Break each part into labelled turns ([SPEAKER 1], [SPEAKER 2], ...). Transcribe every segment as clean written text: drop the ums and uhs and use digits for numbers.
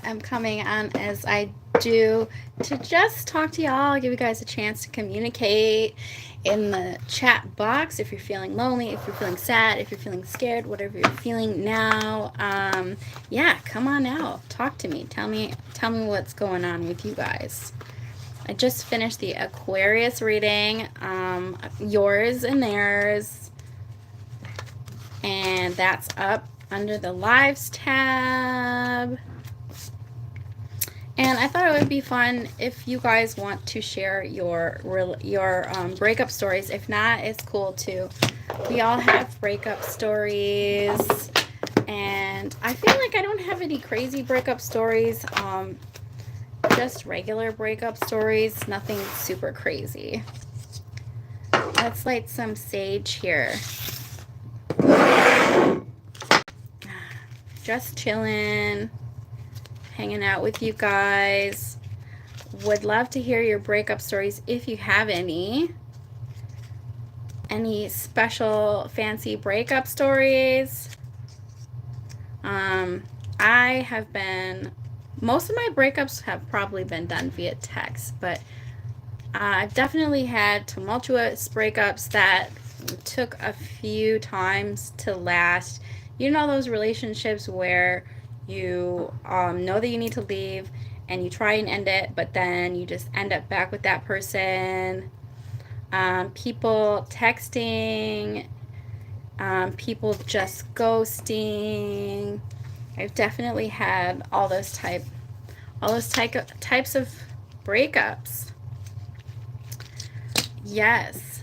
[SPEAKER 1] am coming on as I do to just talk to y'all, give you guys a chance to communicate in the chat box if you're feeling lonely, if you're feeling sad, if you're feeling scared, whatever you're feeling now. Yeah, come on out. Talk to me. Tell me what's going on with you guys. I just finished the Aquarius reading, yours and theirs, and that's up under the lives tab. And I thought it would be fun if you guys want to share your breakup stories. If not, it's cool too. We all have breakup stories, and I feel like I don't have any crazy breakup stories. Just regular breakup stories, nothing super crazy. Let's light some sage here. Just chilling, hanging out with you guys. Would love to hear your breakup stories if you have any. Any special fancy breakup stories? Most of my breakups have probably been done via text, but I've definitely had tumultuous breakups that took a few times to last. You know, those relationships where you know that you need to leave and you try and end it, but then you just end up back with that person. People texting, people just ghosting. I've definitely had all those types of breakups. Yes.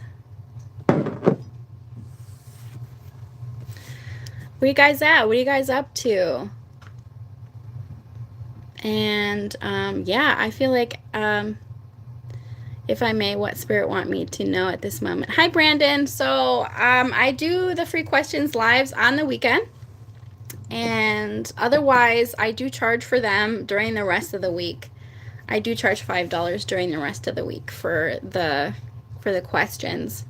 [SPEAKER 1] Where you guys at? What are you guys up to? And yeah, I feel like if I may, what spirit want me to know at this moment. Hi, Brandon. So I do the free questions lives on the weekend, and otherwise I do charge for them during the rest of the week. I do charge $5 during the rest of the week for the questions.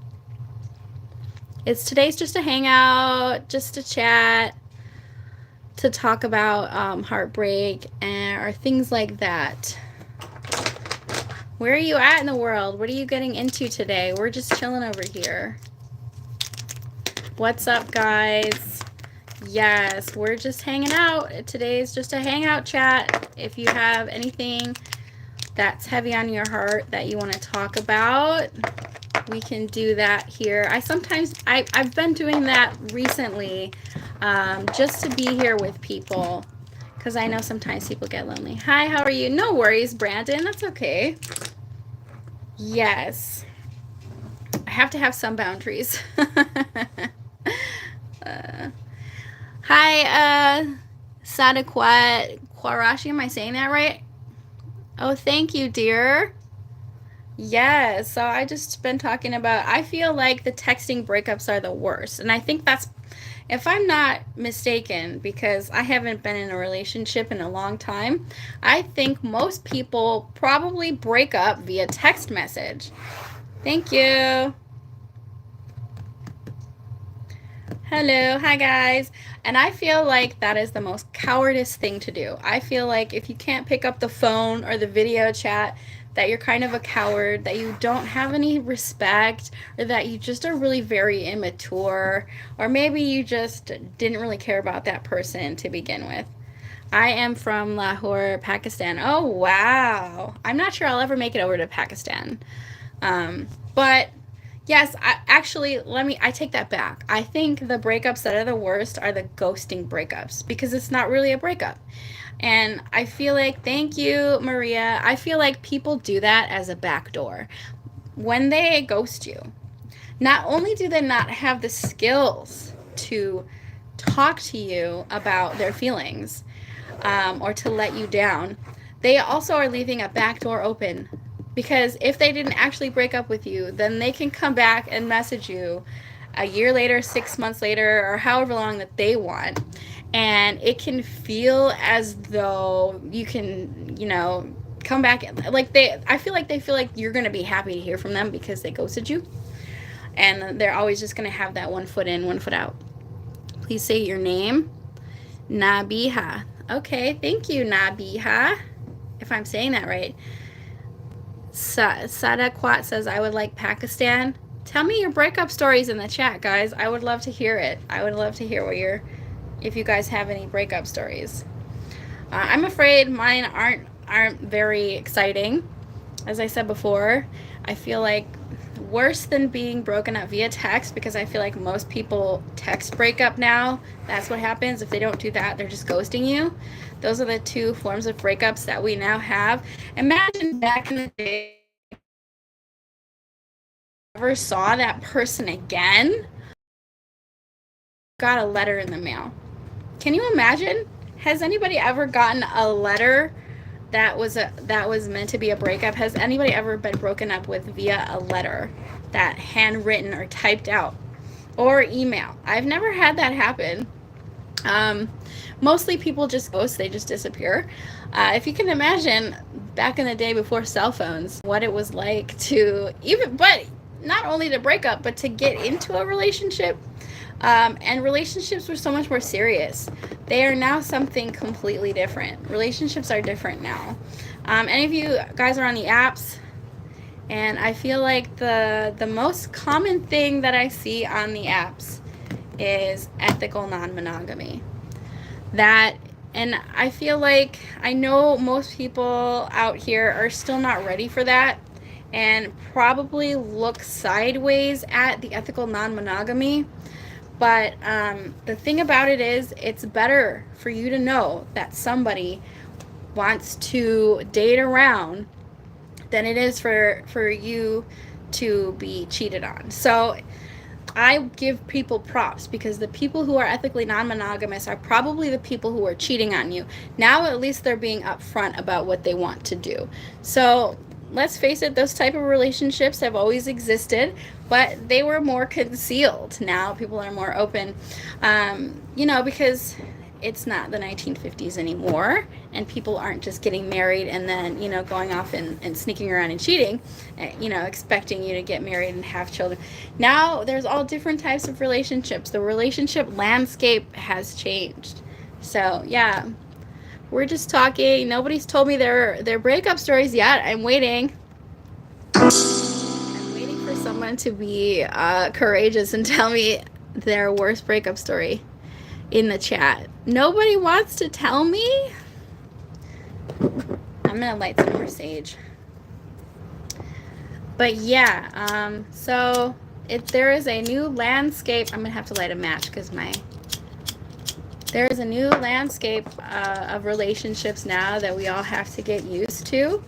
[SPEAKER 1] Today's just a hangout, just a chat, to talk about heartbreak or things like that. Where are you at in the world? What are you getting into today? We're just chilling over here. What's up, guys? Yes, we're just hanging out. Today's just a hangout chat. If you have anything that's heavy on your heart that you want to talk about, we can do that here. I've been doing that recently, just to be here with people, because I know sometimes people get lonely. Hi, how are you? No worries, Brandon. That's okay. Yes. I have to have some boundaries. Hi, Sadakwat Kwarashi. Am I saying that right? Oh, thank you, dear. Yes, so I just been talking about, I feel like the texting breakups are the worst. And I think that's, if I'm not mistaken, because I haven't been in a relationship in a long time, I think most people probably break up via text message. Thank you. Hello, hi guys. And I feel like that is the most cowardice thing to do. I feel like if you can't pick up the phone or the video chat, that you're kind of a coward, that you don't have any respect, or that you just are really very immature, or maybe you just didn't really care about that person to begin with. I am from Lahore, Pakistan. Oh, wow. I'm not sure I'll ever make it over to Pakistan. But yes, I take that back. I think the breakups that are the worst are the ghosting breakups, because it's not really a breakup. And I feel like, thank you, Maria, I feel like people do that as a backdoor. When they ghost you, not only do they not have the skills to talk to you about their feelings, or to let you down, they also are leaving a back door open. Because if they didn't actually break up with you, then they can come back and message you a year later, 6 months later, or however long that they want. And it can feel as though you can, come back. I feel like they feel like you're going to be happy to hear from them because they ghosted you. And they're always just going to have that one foot in, one foot out. Please say your name. Nabiha. Okay, thank you, Nabiha, if I'm saying that right. Sadaquat says, I would like Pakistan. Tell me your breakup stories in the chat, guys. I would love to hear it. I would love to hear if you guys have any breakup stories. I'm afraid mine aren't very exciting. As I said before, I feel like worse than being broken up via text, because I feel like most people text breakup now. That's what happens. If they don't do that, they're just ghosting you. Those are the two forms of breakups that we now have. Imagine back in the day, never saw that person again, got a letter in the mail. Can you imagine? Has anybody ever gotten a letter that was meant to be a breakup? Has anybody ever been broken up with via a letter, that handwritten or typed out, or email? I've never had that happen. Mostly people just ghost, they just disappear. If you can imagine back in the day before cell phones, what it was like to but not only to break up, but to get into a relationship. And relationships were so much more serious. They are now something completely different. Relationships are different now. Any of you guys are on the apps, and I feel like the most common thing that I see on the apps is ethical non-monogamy. And I feel like I know most people out here are still not ready for that, and probably look sideways at the ethical non-monogamy. But the thing about it is, it's better for you to know that somebody wants to date around than it is for you to be cheated on. So I give people props, because the people who are ethically non-monogamous are probably the people who are cheating on you. Now at least they're being upfront about what they want to do. So let's face it, those type of relationships have always existed, but they were more concealed. Now people are more open, because it's not the 1950s anymore, and people aren't just getting married and then, going off and sneaking around and cheating, expecting you to get married and have children. Now there's all different types of relationships. The relationship landscape has changed. So yeah, we're just talking. Nobody's told me their breakup stories yet. I'm waiting. I'm waiting for someone to be courageous and tell me their worst breakup story in the chat. Nobody wants to tell me? I'm gonna light some more sage. But yeah, so if there is a new landscape, I'm gonna have to light a match because there is a new landscape of relationships now that we all have to get used to.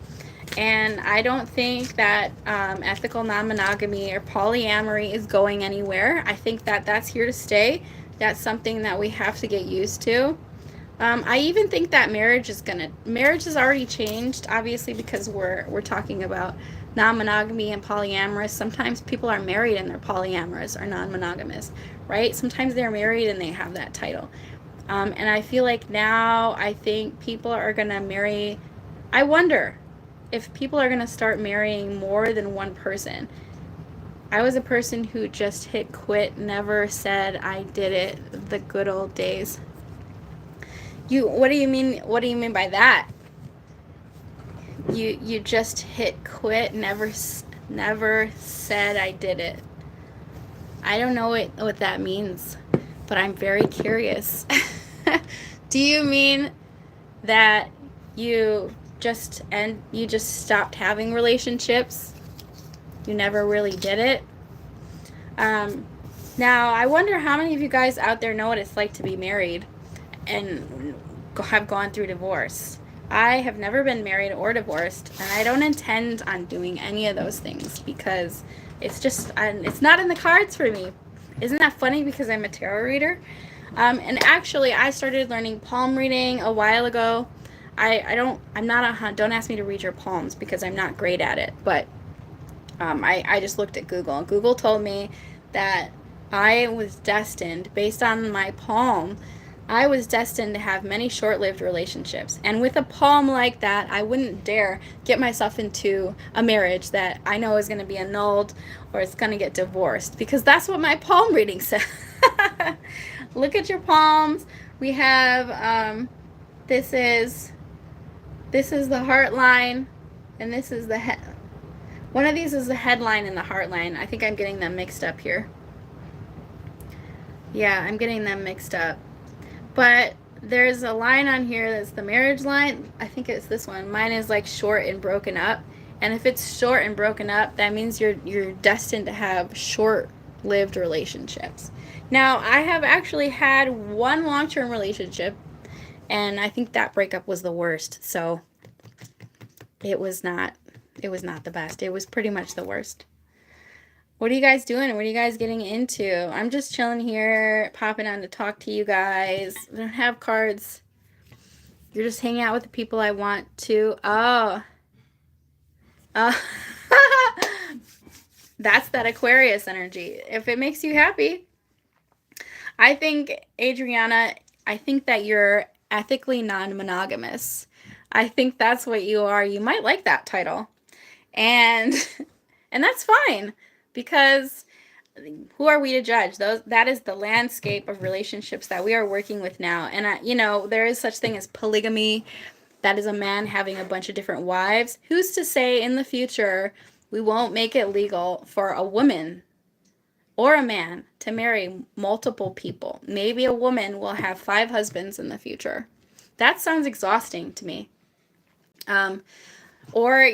[SPEAKER 1] And I don't think that ethical non-monogamy or polyamory is going anywhere. I think that that's here to stay. That's something that we have to get used to. I even think that marriage has already changed, obviously, because we're talking about non-monogamy and polyamorous. Sometimes people are married and they're polyamorous or non-monogamous, right? Sometimes they're married and they have that title. And I feel like now, I think people are going to marry. I wonder if people are going to start marrying more than one person. I was a person who just hit quit, never said I did it, the good old days. What do you mean? What do you mean by that? You just hit quit, never said I did it. I don't know what that means, but I'm very curious. Do you mean that you just stopped having relationships? You never really did it? Now, I wonder how many of you guys out there know what it's like to be married and have gone through divorce. I have never been married or divorced, and I don't intend on doing any of those things because it's not in the cards for me. Isn't that funny? Because I'm a tarot reader. And actually, I started learning palm reading a while ago. Don't ask me to read your palms because I'm not great at it. But I just looked at Google, and Google told me that I was destined, based on my palm, I was destined to have many short-lived relationships. And with a palm like that, I wouldn't dare get myself into a marriage that I know is going to be annulled or it's going to get divorced, because that's what my palm reading said. Look at your palms. We have This is the heart line, and this is the head. One of these is the headline and the heart line. I think I'm getting them mixed up here. Yeah, I'm getting them mixed up. But there's a line on here that's the marriage line. I think it's this one. Mine is like short and broken up. And if it's short and broken up, that means you're destined to have short-lived relationships. Now, I have actually had one long-term relationship, and I think that breakup was the worst. So it was not the best. It was pretty much the worst. What are you guys doing? What are you guys getting into? I'm just chilling here, popping on to talk to you guys. I don't have cards. You're just hanging out with the people I want to. Oh. That's that Aquarius energy. If it makes you happy. I think, Adriana, I think that you're ethically non-monogamous. I think that's what you are. You might like that title. And that's fine, because who are we to judge? That is the landscape of relationships that we are working with now. And there is such thing as polygamy. That is a man having a bunch of different wives. Who's to say in the future we won't make it legal for a woman or a man to marry multiple people? Maybe a woman will have 5 husbands in the future. That sounds exhausting to me. Or,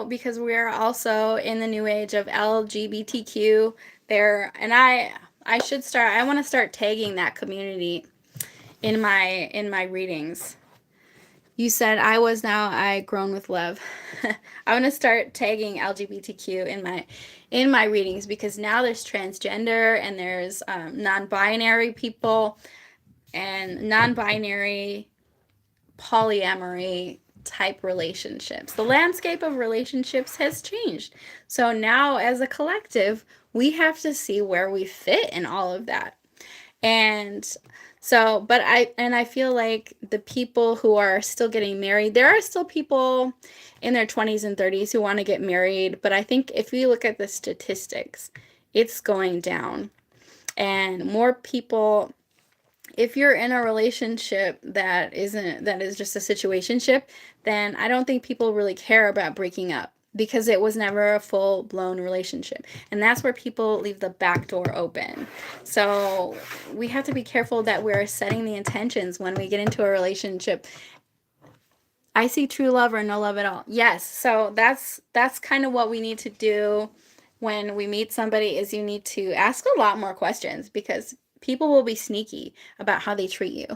[SPEAKER 1] because we're also in the new age of LGBTQ there, and I want to start tagging that community in my readings. You said I was, now I grown with love. I want to start tagging LGBTQ in my readings, because now there's transgender, and there's non-binary people, and non-binary polyamory type relationships. The landscape of relationships has changed. So now as a collective, we have to see where we fit in all of that. And so, but I feel like the people who are still getting married, there are still people in their 20s and 30s who want to get married, but I think if you look at the statistics, it's going down. And more people, if you're in a relationship that is just a situationship, then I don't think people really care about breaking up, because it was never a full-blown relationship. And that's where people leave the back door open. So we have to be careful that we're setting the intentions when we get into a relationship. I see true love or no love at all. Yes. So that's kind of what we need to do when we meet somebody, is you need to ask a lot more questions, because people will be sneaky about how they treat you.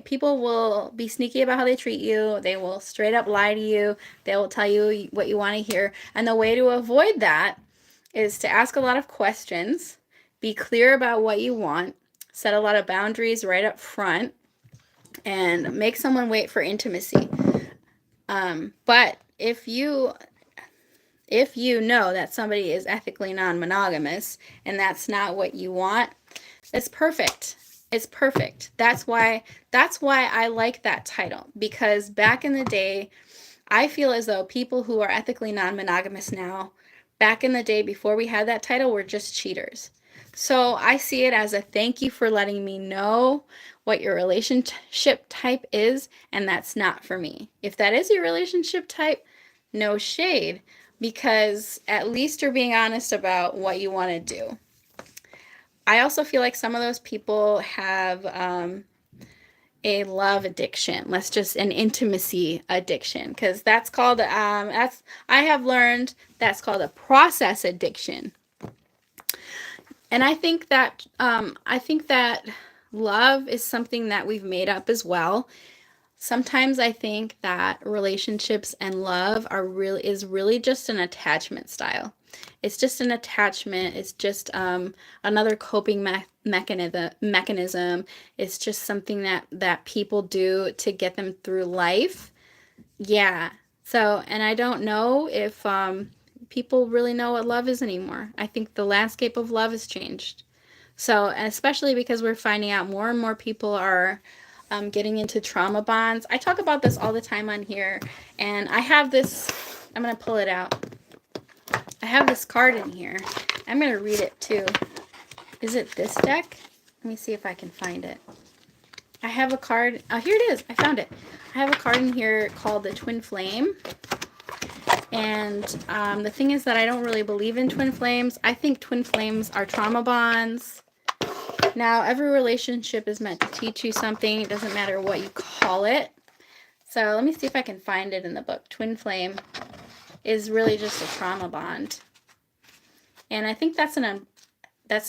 [SPEAKER 1] People will be sneaky about how they treat you. They will straight up lie to you. They will tell you what you want to hear. And the way to avoid that is to ask a lot of questions, be clear about what you want, set a lot of boundaries right up front, and make someone wait for intimacy. But if you know that somebody is ethically non-monogamous and that's not what you want, it's perfect. It's perfect. That's why I like that title, because back in the day, I feel as though people who are ethically non-monogamous now, back in the day before we had that title, were just cheaters. So I see it as a thank you for letting me know what your relationship type is, and that's not for me. If that is your relationship type, no shade, because at least you're being honest about what you want to do. I also feel like some of those people have a love addiction. An intimacy addiction, because that's called I have learned that's called a process addiction. And I think that love is something that we've made up as well. Sometimes I think that relationships and love is really just an attachment style. It's just an attachment. It's just another coping mechanism. It's just something that people do to get them through life. Yeah. So, and I don't know if people really know what love is anymore. I think the landscape of love has changed. So, and especially because we're finding out more and more people are getting into trauma bonds. I talk about this all the time on here, and I have this, I'm going to pull it out. I have this card in here. I'm going to read it too. Is it this deck? Let me see if I can find it. I have a card. Oh, here it is. I found it. I have a card in here called the Twin Flame. And the thing is that I don't really believe in twin flames. I think twin flames are trauma bonds. Now, every relationship is meant to teach you something. It doesn't matter what you call it. So let me see if I can find it in the book. Twin flame is really just a trauma bond. And I think that's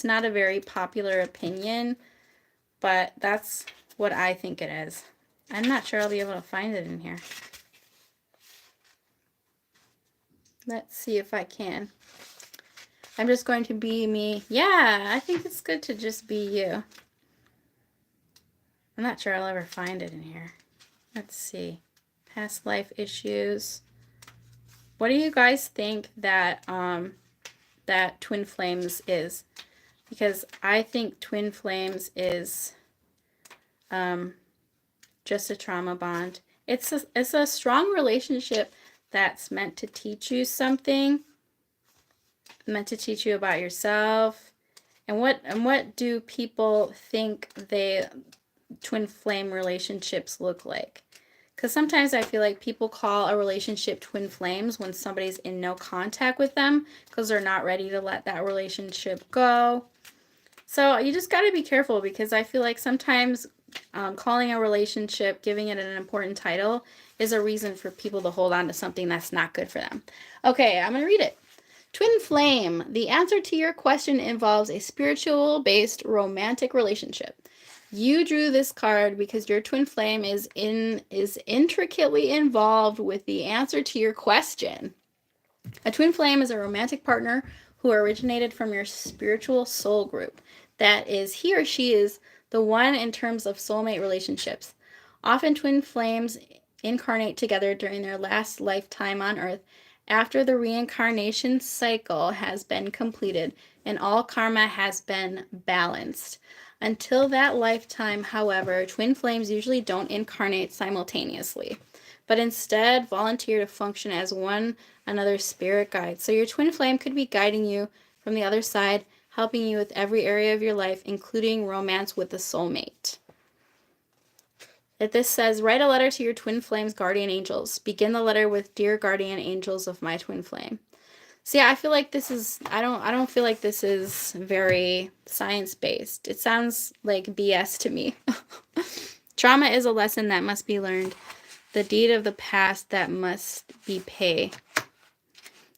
[SPEAKER 1] not a very popular opinion, but that's what I think it is. I'm not sure I'll be able to find it in here. Let's see if I can. I'm just going to be me. Yeah, I think it's good to just be you. I'm not sure I'll ever find it in here. Let's see. Past life issues. What do you guys think that that twin flames is? Because I think twin flames is just a trauma bond. It's a strong relationship that's meant to teach you something, meant to teach you about yourself. And what do people think twin flame relationships look like? Because sometimes I feel like people call a relationship twin flames when somebody's in no contact with them because they're not ready to let that relationship go. So you just got to be careful, because I feel like sometimes calling a relationship, giving it an important title, is a reason for people to hold on to something that's not good for them. Okay, I'm going to read it. Twin flame. The answer to your question involves a spiritual-based romantic relationship. You drew this card because your twin flame is intricately involved with the answer to your question. A twin flame is a romantic partner who originated from your spiritual soul group. That is, he or she is the one in terms of soulmate relationships. Often twin flames incarnate together during their last lifetime on Earth after the reincarnation cycle has been completed and all karma has been balanced. Until that lifetime, however, twin flames usually don't incarnate simultaneously, but instead volunteer to function as one another's spirit guide. So your twin flame could be guiding you from the other side, helping you with every area of your life, including romance with a soulmate. This says, write a letter to your twin flame's guardian angels. Begin the letter with, dear guardian angels of my twin flame. So yeah, I feel like this is, I don't feel like this is very science-based. It sounds like BS to me. Trauma is a lesson that must be learned. The deed of the past that must be paid.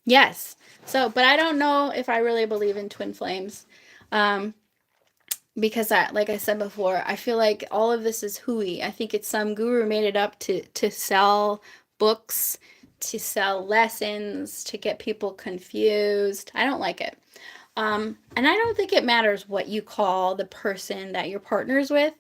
[SPEAKER 1] Yes. So, but I don't know if I really believe in twin flames. Because like I said before, I feel like all of this is hooey. I think it's some guru made it up to sell books, to sell lessons, to get people confused. I don't like it. And I don't think it matters what you call the person that you're partners with.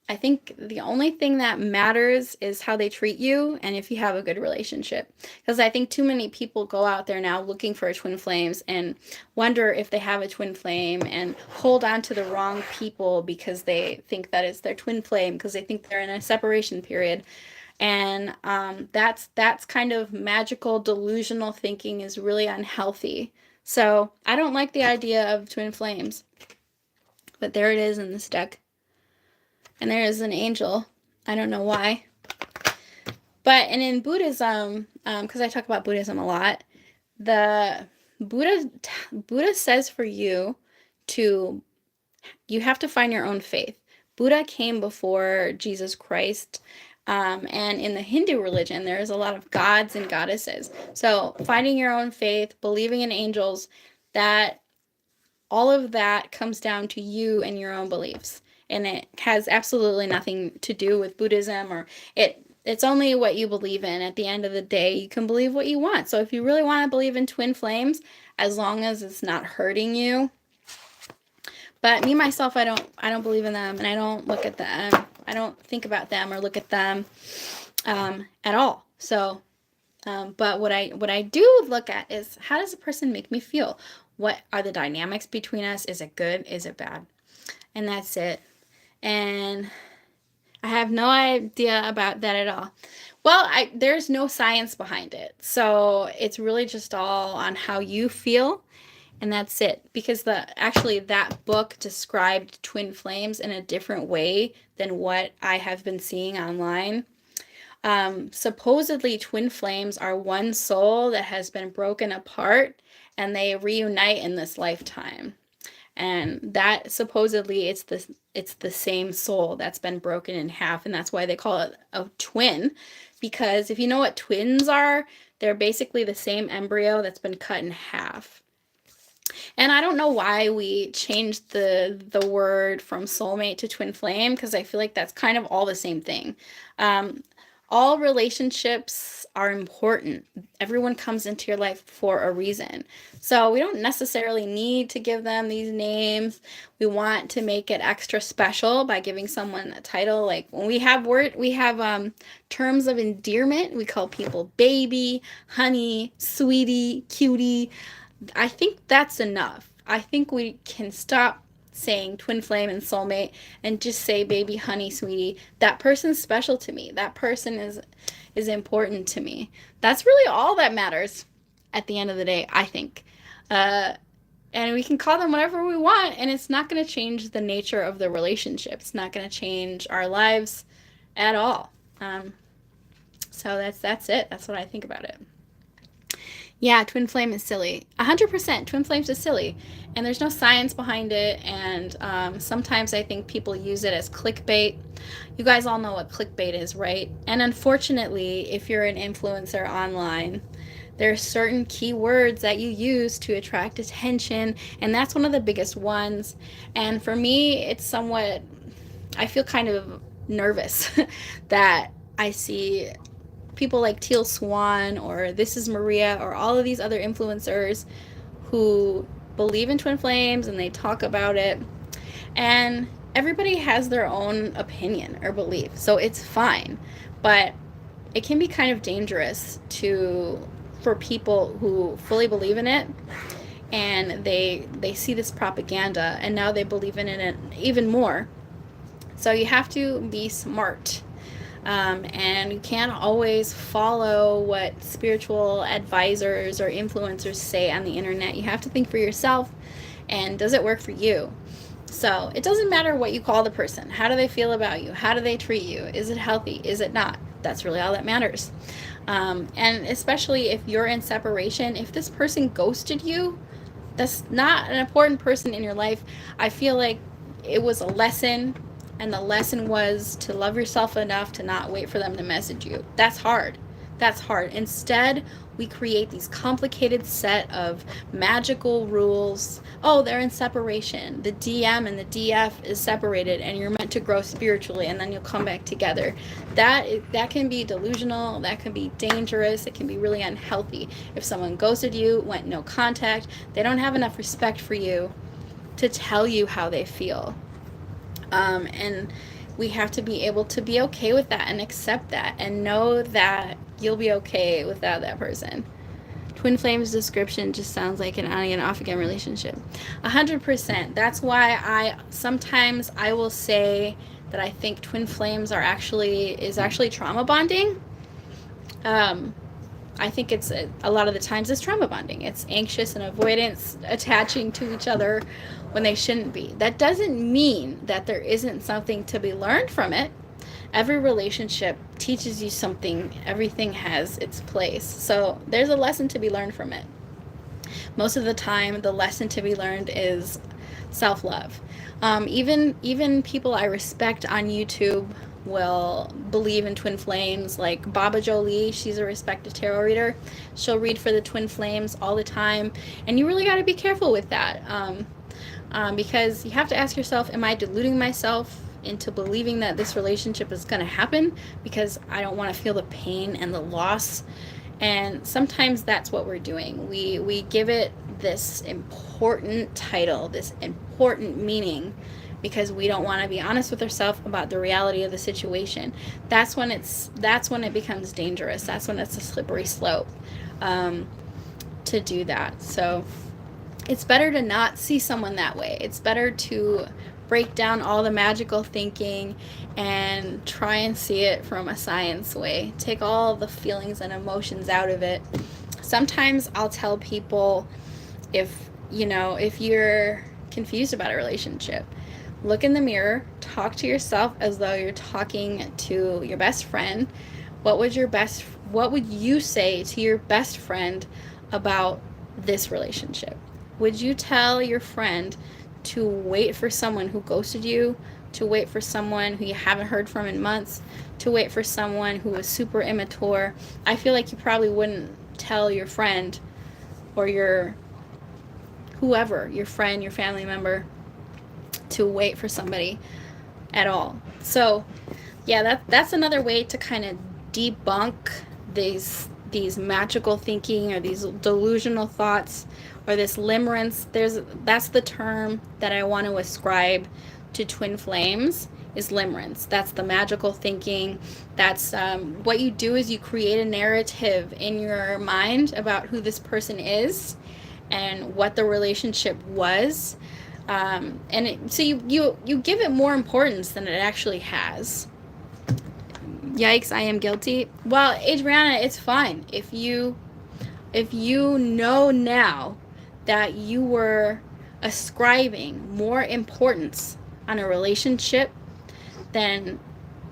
[SPEAKER 1] I think the only thing that matters is how they treat you and if you have a good relationship. Because I think too many people go out there now looking for twin flames and wonder if they have a twin flame and hold on to the wrong people because they think that it's their twin flame, because they think they're in a separation period. And that's kind of magical, delusional thinking is really unhealthy. So I don't like the idea of twin flames. But there it is in this deck. And there is an angel. I don't know why. But, and in Buddhism, because I talk about Buddhism a lot, the Buddha says for you have to find your own faith. Buddha came before Jesus Christ. And in the Hindu religion, there's a lot of gods and goddesses. So finding your own faith, believing in angels, that all of that comes down to you and your own beliefs. And it has absolutely nothing to do with Buddhism, or it's only what you believe in. At the end of the day, you can believe what you want. So if you really want to believe in twin flames, as long as it's not hurting you. But me, myself, I don't believe in them, and I don't look at them. I don't think about them or look at them at all. So, but what I do look at is, how does a person make me feel? What are the dynamics between us? Is it good? Is it bad? And that's it. And I have no idea about that at all. Well, there's no science behind it. So it's really just all on how you feel. and that's it. Because that book described twin flames in a different way than what I have been seeing online. Supposedly, twin flames are one soul that has been broken apart and they reunite in this lifetime. And that supposedly it's the same soul that's been broken in half, and that's why they call it a twin. Because if you know what twins are, they're basically the same embryo that's been cut in half. And I don't know why we changed the word from soulmate to twin flame, because I feel like that's kind of all the same thing. All relationships are important. Everyone comes into your life for a reason. So we don't necessarily need to give them these names. We want to make it extra special by giving someone a title. Like when we have terms of endearment, we call people baby, honey, sweetie, cutie. I think that's enough. I think we can stop saying twin flame and soulmate and just say baby, honey, sweetie. That person's special to me. That person is important to me. That's really all that matters at the end of the day, I think. And we can call them whatever we want, and it's not going to change the nature of the relationship. It's not going to change our lives at all. So that's it. That's what I think about it. Yeah, twin flame is silly. 100% twin flames is silly. And there's no science behind it. And sometimes I think people use it as clickbait. You guys all know what clickbait is, right? And unfortunately, if you're an influencer online, there are certain keywords that you use to attract attention. And that's one of the biggest ones. And for me, it's somewhat, I feel kind of nervous that I see people like Teal Swan or This Is Maria or all of these other influencers who believe in twin flames and they talk about it, and everybody has their own opinion or belief, so it's fine, but it can be kind of dangerous for people who fully believe in it, and they see this propaganda and now they believe in it even more. So you have to be smart. And you can't always follow what spiritual advisors or influencers say on the internet. You have to think for yourself, and does it work for you? So it doesn't matter what you call the person. How do they feel about you? How do they treat you? Is it healthy? Is it not? That's really all that matters. And especially if you're in separation, if this person ghosted you, that's not an important person in your life. I feel like it was a lesson. And the lesson was to love yourself enough to not wait for them to message you. That's hard. That's hard. Instead, we create these complicated set of magical rules. Oh, they're in separation. The DM and the DF is separated, and you're meant to grow spiritually, and then you'll come back together. That can be delusional. That can be dangerous. It can be really unhealthy. If someone ghosted you, went no contact, they don't have enough respect for you to tell you how they feel. And we have to be able to be okay with that and accept that and know that you'll be okay without that person. Twin flames description just sounds like an on again, off again relationship. 100%. That's why sometimes I will say that I think twin flames is actually trauma bonding. I think it's a lot of the times it's trauma bonding. It's anxious and avoidance attaching to each other when they shouldn't be. That doesn't mean that there isn't something to be learned from it. Every relationship teaches you something. Everything has its place. So there's a lesson to be learned from it. Most of the time, the lesson to be learned is self-love. Even people I respect on YouTube will believe in twin flames, like Baba Jolie. She's a respected tarot reader. She'll read for the twin flames all the time, and you really got to be careful with that, because you have to ask yourself, am I deluding myself into believing that this relationship is going to happen because I don't want to feel the pain and the loss? And sometimes that's what we're doing. We give it this important title, this important meaning, because we don't want to be honest with ourselves about the reality of the situation. That's when it becomes dangerous. That's when it's a slippery slope to do that. So it's better to not see someone that way. It's better to break down all the magical thinking and try and see it from a science way. Take all the feelings and emotions out of it. Sometimes I'll tell people, if if you're confused about a relationship, look in the mirror, talk to yourself as though you're talking to your best friend. What would you say to your best friend about this relationship? Would you tell your friend to wait for someone who ghosted you, to wait for someone who you haven't heard from in months, to wait for someone who is super immature? I feel like you probably wouldn't tell your friend or your friend, your family member, to wait for somebody at all. So, yeah, that's another way to kind of debunk these magical thinking or these delusional thoughts or this limerence. That's the term that I want to ascribe to twin flames, is limerence. That's the magical thinking. That's what you do is you create a narrative in your mind about who this person is and what the relationship was. So you give it more importance than it actually has. Yikes, I am guilty. Well, Adriana, it's fine. If you know now that you were ascribing more importance on a relationship than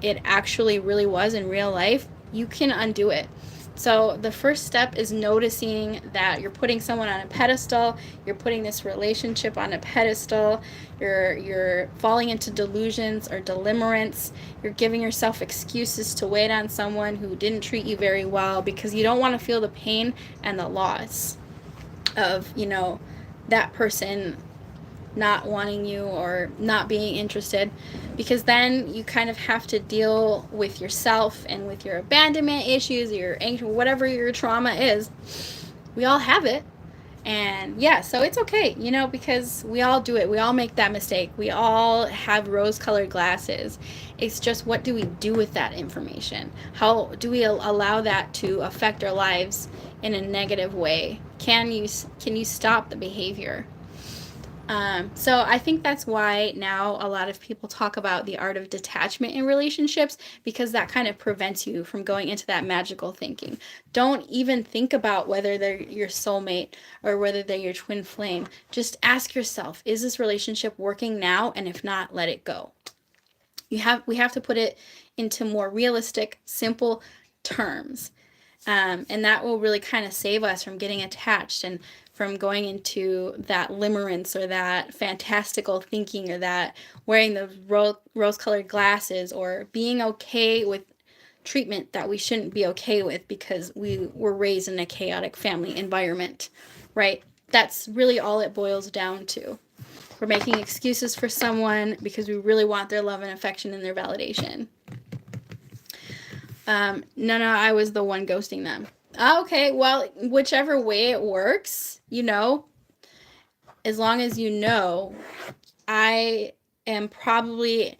[SPEAKER 1] it actually really was in real life, you can undo it. So the first step is noticing that you're putting someone on a pedestal, you're putting this relationship on a pedestal, you're falling into delusions or delimerance, you're giving yourself excuses to wait on someone who didn't treat you very well because you don't want to feel the pain and the loss of, that person not wanting you or not being interested, because then you kind of have to deal with yourself and with your abandonment issues, your anger, whatever your trauma is. We all have it. And yeah, so it's okay, because we all do it. We all make that mistake. We all have rose-colored glasses. It's just, what do we do with that information? How do we allow that to affect our lives in a negative way? Can you stop the behavior? So I think that's why now a lot of people talk about the art of detachment in relationships, because that kind of prevents you from going into that magical thinking. Don't even think about whether they're your soulmate or whether they're your twin flame. Just ask yourself, is this relationship working now? And if not, let it go. We have to put it into more realistic, simple terms. And that will really kind of save us from getting attached and from going into that limerence or that fantastical thinking or that wearing the rose-colored glasses or being okay with treatment that we shouldn't be okay with because we were raised in a chaotic family environment, right? That's really all it boils down to. We're making excuses for someone because we really want their love and affection and their validation. No, I was the one ghosting them. Okay, well, whichever way it works, as long as I am probably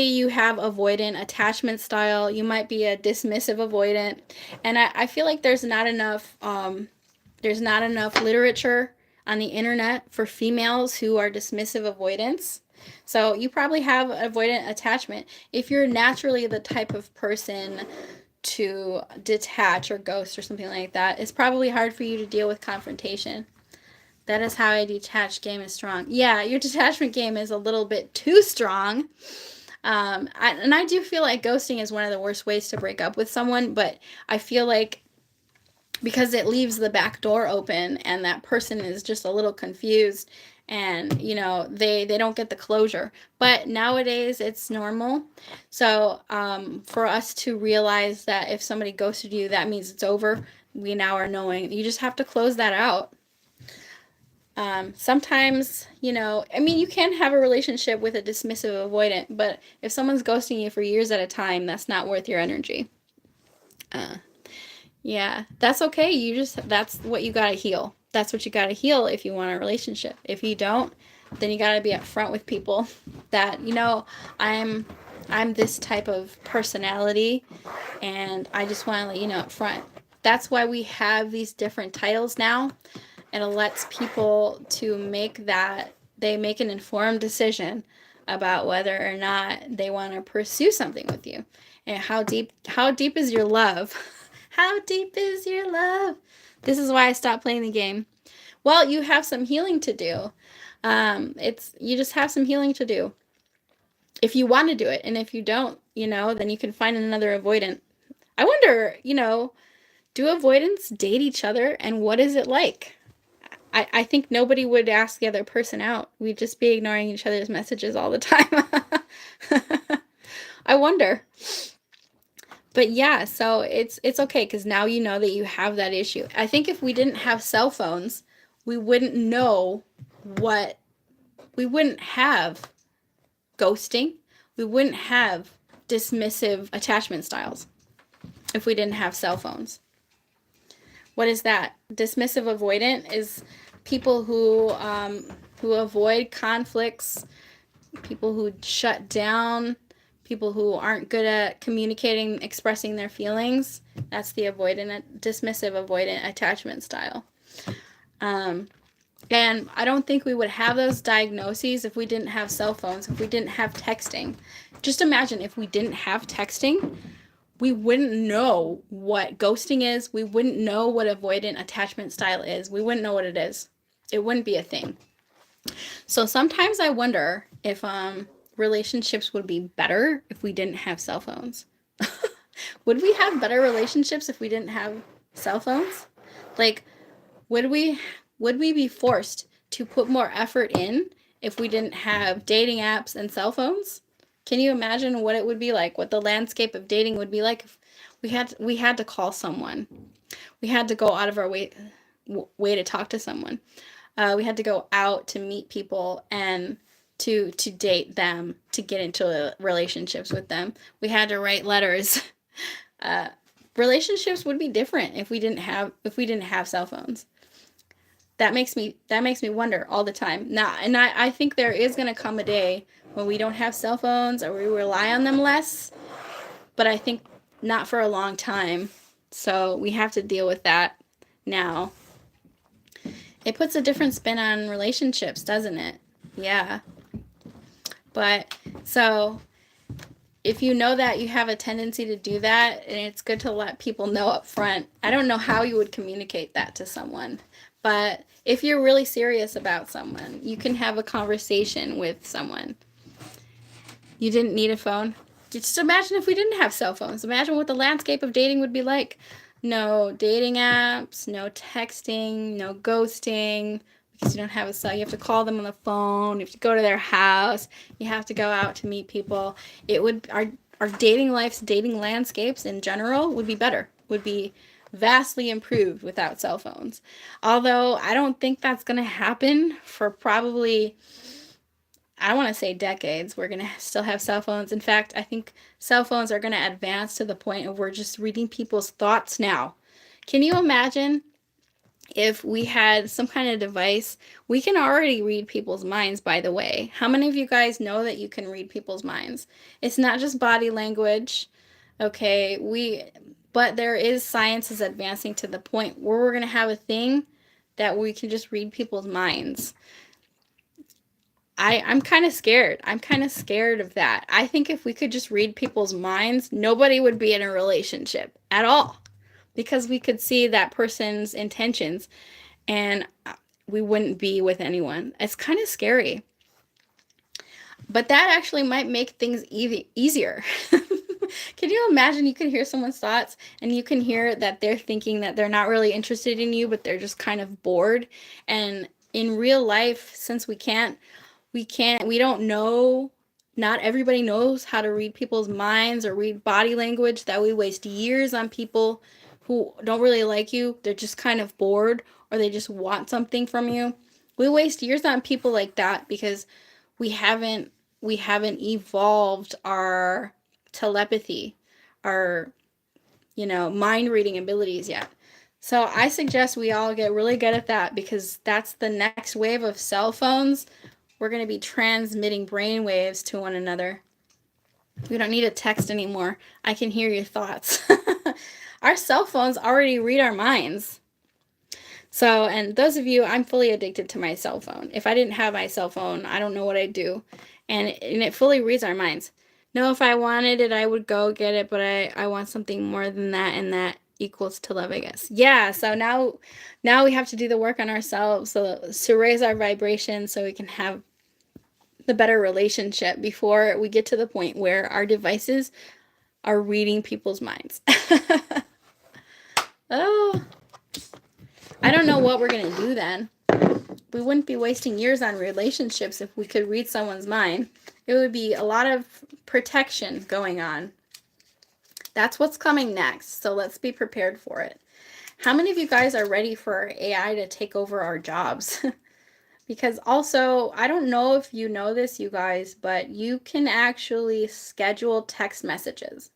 [SPEAKER 1] you have avoidant attachment style. You might be a dismissive avoidant. And I feel like there's not enough literature on the internet for females who are dismissive avoidants. So you probably have avoidant attachment. If you're naturally the type of person to detach or ghost or something like that, it's probably hard for you to deal with confrontation. That is how a detached game is strong. Yeah, your detachment game is a little bit too strong. I do feel like ghosting is one of the worst ways to break up with someone, but I feel like because it leaves the back door open and that person is just a little confused and they don't get the closure. But nowadays it's normal. So for us to realize that if somebody ghosted you, that means it's over. We now are knowing you just have to close that out. Sometimes, you can have a relationship with a dismissive avoidant, but if someone's ghosting you for years at a time, that's not worth your energy. Yeah, that's okay. That's what you gotta heal. That's what you gotta heal if you want a relationship. If you don't, then you gotta be upfront with people that, I'm this type of personality and I just want to let you know up front. That's why we have these different titles now. And it lets people to make an informed decision about whether or not they want to pursue something with you. And how deep is your love? How deep is your love? This is why I stopped playing the game. Well, you have some healing to do. It's you just have some healing to do if you want to do it, and if you don't, then you can find another avoidant. I wonder, do avoidants date each other, and what is it like? I think nobody would ask the other person out. We'd just be ignoring each other's messages all the time. I wonder. But yeah, so it's okay because now you know that you have that issue. I think if we didn't have cell phones, we wouldn't know what we wouldn't have ghosting. We wouldn't have dismissive attachment styles if we didn't have cell phones. What is that? Dismissive avoidant is people who avoid conflicts, people who shut down, people who aren't good at communicating, expressing their feelings. That's the dismissive avoidant attachment style. And I don't think we would have those diagnoses if we didn't have cell phones, if we didn't have texting. Just imagine if we didn't have texting, we wouldn't know what ghosting is. We wouldn't know what avoidant attachment style is. We wouldn't know what it is. It wouldn't be a thing. So sometimes I wonder if relationships would be better if we didn't have cell phones. Would we have better relationships if we didn't have cell phones? Like, would we be forced to put more effort in if we didn't have dating apps and cell phones? Can you imagine what it would be like, what the landscape of dating would be like if we had to call someone? We had to go out of our way to talk to someone. We had to go out to meet people and to date them, to get into relationships with them. We had to write letters. Relationships would be different if we didn't have cell phones. That makes me wonder all the time. Now, and I think there is going to come a day when we don't have cell phones or we rely on them less, but I think not for a long time. So we have to deal with that now. It puts a different spin on relationships, doesn't it? Yeah. But so if you know that you have a tendency to do that, and it's good to let people know up front. I don't know how you would communicate that to someone, but if you're really serious about someone, you can have a conversation with someone. You didn't need a phone. Just imagine if we didn't have cell phones. Imagine what the landscape of dating would be like. No dating apps, no texting, no ghosting, because you don't have a cell. You have to call them on the phone. You have to go to their house. You have to go out to meet people. Our dating lives, dating landscapes in general would be better. Would be vastly improved without cell phones. Although I don't think that's going to happen for probably, I want to say decades. We're going to still have cell phones. In fact, I think cell phones are going to advance to the point of we're just reading people's thoughts now. Can you imagine if we had some kind of device? We can already read people's minds, by the way. How many of you guys know that you can read people's minds? It's not just body language. Okay, but there is science is advancing to the point where we're going to have a thing that we can just read people's minds. I'm kind of scared. I'm kind of scared of that. I think if we could just read people's minds, nobody would be in a relationship at all, because we could see that person's intentions and we wouldn't be with anyone. It's kind of scary. But that actually might make things easier. Can you imagine you can hear someone's thoughts and you can hear that they're thinking that they're not really interested in you, but they're just kind of bored? And in real life, since we don't know, not everybody knows how to read people's minds or read body language, that we waste years on people who don't really like you. They're just kind of bored or they just want something from you. We waste years on people like that because we haven't evolved our telepathy, our mind reading abilities yet. So I suggest we all get really good at that, because that's the next wave of cell phones. We're going to be transmitting brain waves to one another. We don't need to text anymore. I can hear your thoughts. Our cell phones already read our minds. So, and those of you, I'm fully addicted to my cell phone. If I didn't have my cell phone, I don't know what I'd do. And it fully reads our minds. No, if I wanted it, I would go get it, but I want something more than that, and that equals to love, I guess. Yeah, so now we have to do the work on ourselves to raise our vibration so we can have the better relationship before we get to the point where our devices are reading people's minds. Oh, I don't know what we're going to do then. We wouldn't be wasting years on relationships if we could read someone's mind. It would be a lot of protection going on. That's what's coming next, so let's be prepared for it. How many of you guys are ready for AI to take over our jobs? Because also, I don't know if you know this, you guys, but you can actually schedule text messages.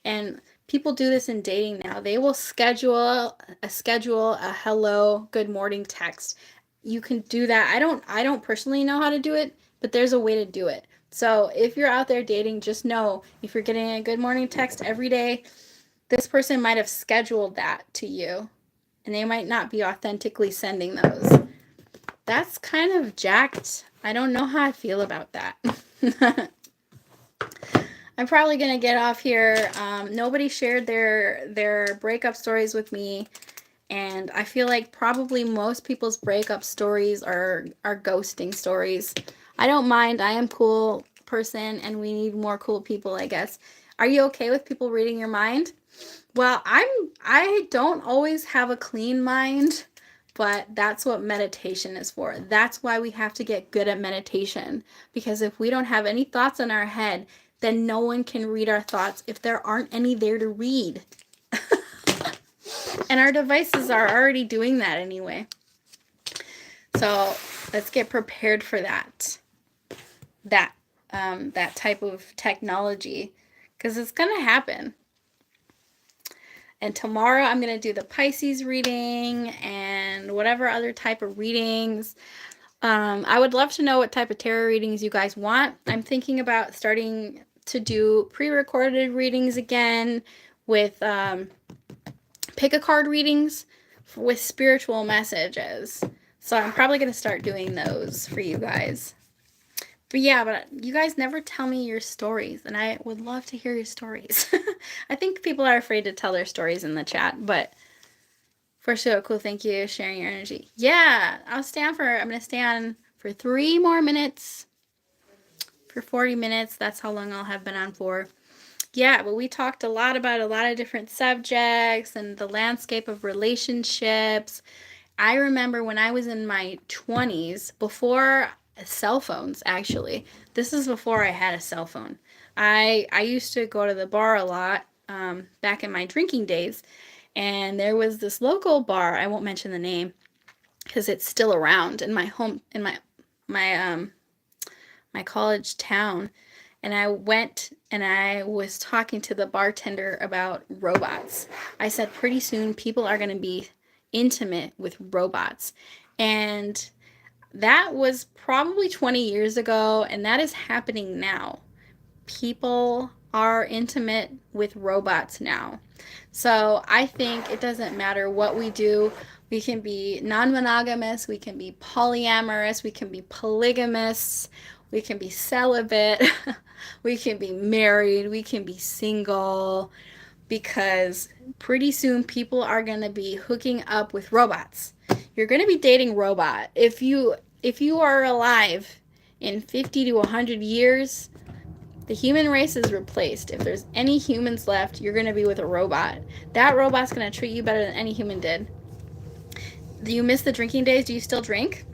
[SPEAKER 1] And people do this in dating now. They will schedule a hello, good morning text. You can do that. I don't personally know how to do it, but there's a way to do it. So if you're out there dating, just know if you're getting a good morning text every day, this person might have scheduled that to you, and they might not be authentically sending those. That's kind of jacked. I don't know how I feel about that. I'm probably going to get off here. Nobody shared their breakup stories with me, and I feel like probably most people's breakup stories are ghosting stories. I don't mind. I am a cool person, and we need more cool people, I guess. Are you okay with people reading your mind? Well, I don't always have a clean mind, but that's what meditation is for. That's why we have to get good at meditation, because if we don't have any thoughts in our head, then no one can read our thoughts if there aren't any there to read. And our devices are already doing that anyway. So let's get prepared for that type of technology, because it's going to happen. And tomorrow I'm going to do the Pisces reading and whatever other type of readings. I would love to know what type of tarot readings you guys want. I'm thinking about starting to do pre-recorded readings again with pick a card readings with spiritual messages. So I'm probably going to start doing those for you guys. But yeah, but you guys never tell me your stories, and I would love to hear your stories. I think people are afraid to tell their stories in the chat, but for sure, cool, thank you, sharing your energy. Yeah, I'm going to stay on for 3 more minutes, for 40 minutes. That's how long I'll have been on for. Yeah, but we talked a lot about a lot of different subjects and the landscape of relationships. I remember when I was in my 20s, before cell phones, actually. This is before I had a cell phone. I used to go to the bar a lot back in my drinking days, and there was this local bar. I won't mention the name because it's still around in my home, in my college town. And I went and I was talking to the bartender about robots. I said, pretty soon people are going to be intimate with robots. And that was probably 20 years ago, and that is happening now. People are intimate with robots now. So I think it doesn't matter what we do. We can be non-monogamous, we can be polyamorous, we can be polygamous, we can be celibate, we can be married, we can be single, because pretty soon people are going to be hooking up with robots. You're going to be dating robot. If you are alive in 50 to 100 years, the human race is replaced. If there's any humans left, you're going to be with a robot. That robot's going to treat you better than any human did. Do you miss the drinking days? Do you still drink?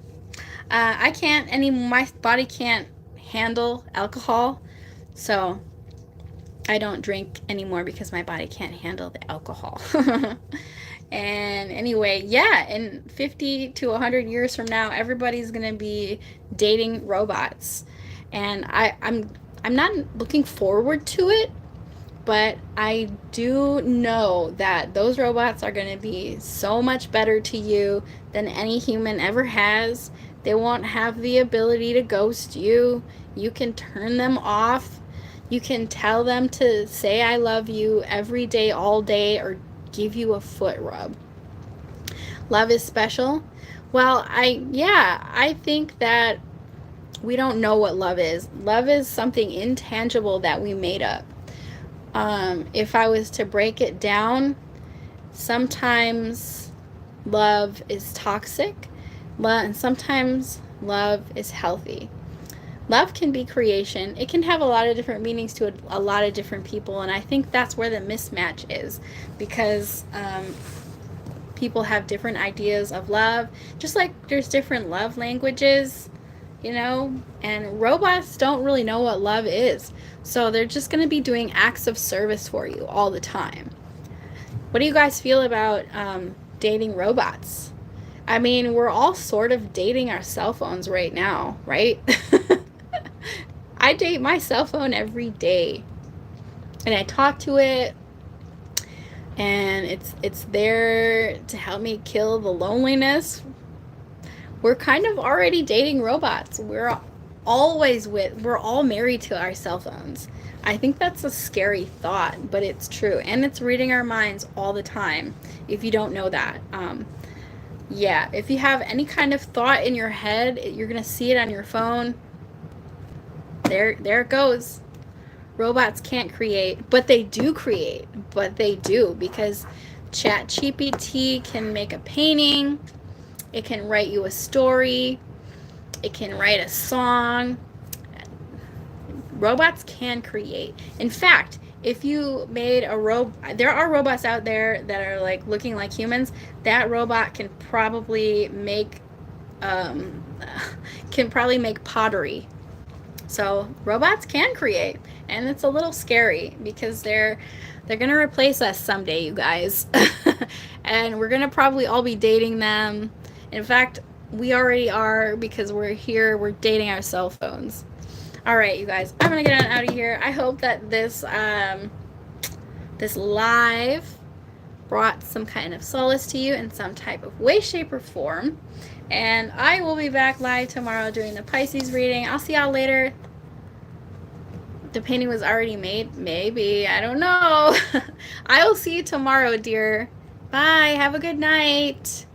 [SPEAKER 1] I can't anymore. My body can't handle alcohol, so I don't drink anymore because my body can't handle the alcohol. And anyway, yeah, in 50 to 100 years from now, everybody's going to be dating robots. And I'm not looking forward to it, but I do know that those robots are going to be so much better to you than any human ever has. They won't have the ability to ghost you. You can turn them off. You can tell them to say I love you every day, all day, or give you a foot rub. Love is special. Well, I think that we don't know what love is. Love is something intangible that we made up. If I was to break it down, Sometimes love is toxic, and sometimes love is healthy. Love can be creation. It can have a lot of different meanings to a lot of different people, and I think that's where the mismatch is, because people have different ideas of love, just like there's different love languages, and robots don't really know what love is. So they're just going to be doing acts of service for you all the time. What do you guys feel about dating robots? I mean, we're all sort of dating our cell phones right now, right? I date my cell phone every day, and I talk to it, and it's there to help me kill the loneliness. We're kind of already dating robots. We're all married to our cell phones. I think that's a scary thought, but it's true, and it's reading our minds all the time. If you don't know that, yeah, if you have any kind of thought in your head, you're gonna see it on your phone. There it goes. Robots can't create, but they do create. But they do, because ChatGPT can make a painting. It can write you a story. It can write a song. Robots can create. In fact, if you made a robot, there are robots out there that are like looking like humans. That robot can probably make pottery. So robots can create, and it's a little scary because they're gonna replace us someday, you guys. And we're gonna probably all be dating them. In fact, we already are, because we're dating our cell phones. All right, you guys, I'm gonna get on out of here. I hope that this live brought some kind of solace to you in some type of way, shape, or form. And I will be back live tomorrow doing the Pisces reading. I'll see y'all later. The painting was already made? Maybe. I don't know. I will see you tomorrow, dear. Bye. Have a good night.